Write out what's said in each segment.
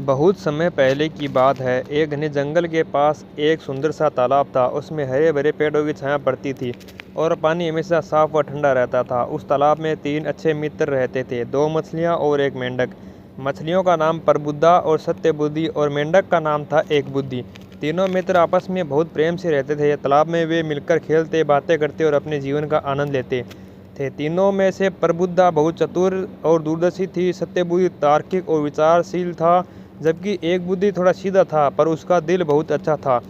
बहुत समय पहले की बात है। एक घने जंगल के पास एक सुंदर सा तालाब था। उसमें हरे भरे पेड़ों की छाया पड़ती थी और पानी हमेशा साफ व ठंडा रहता था। उस तालाब में तीन अच्छे मित्र रहते थे, दो मछलियाँ और एक मेंढक। मछलियों का नाम प्रबुद्धा और सत्यबुद्धि और मेंढक का नाम था एक बुद्धि। तीनों मित्र आपस में बहुत प्रेम से रहते थे। तालाब में वे मिलकर खेलते, बातें करते और अपने जीवन का आनंद लेते थे। तीनों में से प्रबुद्धा बहुत चतुर और दूरदर्शी थी। सत्यबुद्धि तार्किक और विचारशील था, जबकि एक बुद्धि थोड़ा सीधा था, पर उसका दिल बहुत अच्छा था।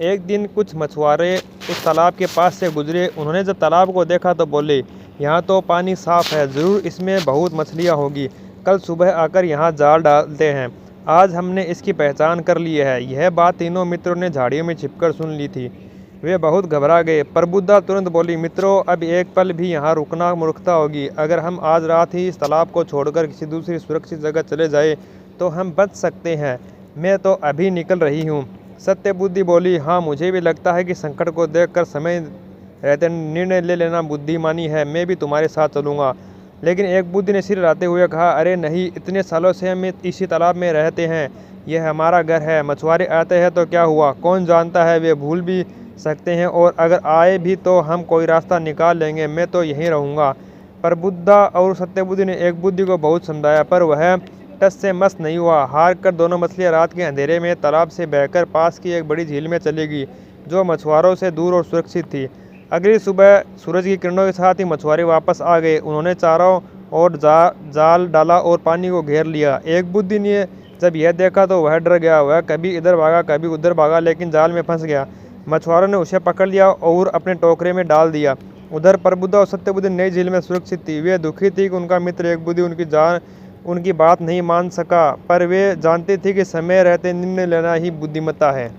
एक दिन कुछ मछुआरे उस तालाब के पास से गुजरे। उन्होंने जब तालाब को देखा तो बोले, यहाँ तो पानी साफ है, ज़रूर इसमें बहुत मछलियाँ होगी। कल सुबह आकर यहाँ जाल डालते हैं। आज हमने इसकी पहचान कर ली है। यह बात तीनों मित्रों ने झाड़ियों में छिपकर सुन ली थी। वे बहुत घबरा गए। प्रबुद्धा तुरंत बोली, मित्रों, अब एक पल भी यहाँ रुकना मूर्खता होगी। अगर हम आज रात ही इस तालाब को छोड़कर किसी दूसरी सुरक्षित जगह चले जाए तो हम बच सकते हैं। मैं तो अभी निकल रही हूँ। सत्यबुद्धि बोली, हाँ, मुझे भी लगता है कि संकट को देखकर समय रहते निर्णय ले लेना बुद्धिमानी है। मैं भी तुम्हारे साथ चलूँगा। लेकिन एक बुद्धि ने सिर हिलाते हुए कहा, अरे नहीं, इतने सालों से हम इसी तालाब में रहते हैं। यह हमारा घर है। मछुआरे आते हैं तो क्या हुआ, कौन जानता है, वे भूल भी सकते हैं, और अगर आए भी तो हम कोई रास्ता निकाल लेंगे। मैं तो यहीं रहूँगा। प्रबुद्धा और सत्यबुद्धि ने एक बुद्धि को बहुत समझाया, पर वह टस से मस नहीं हुआ। हार कर दोनों मछलियाँ रात के अंधेरे में तालाब से बहकर पास की एक बड़ी झील में चली गई, जो मछुआरों से दूर और सुरक्षित थी। अगली सुबह सूरज की किरणों के साथ ही मछुआरे वापस आ गए। उन्होंने चारों ओर जाल डाला और पानी को घेर लिया। एक बुद्धि ने जब यह देखा तो वह डर गया। वह कभी इधर भागा, कभी उधर भागा, लेकिन जाल में फंस गया। मछुआरों ने उसे पकड़ लिया और अपने टोकरे में डाल दिया। उधर प्रबुद्धा और सत्यबुद्धि नई झील में सुरक्षित थी। वे दुखी थी कि उनका मित्र एक बुद्धि उनकी बात नहीं मान सका, पर वे जानती थी कि समय रहते निर्णय लेना ही बुद्धिमत्ता है।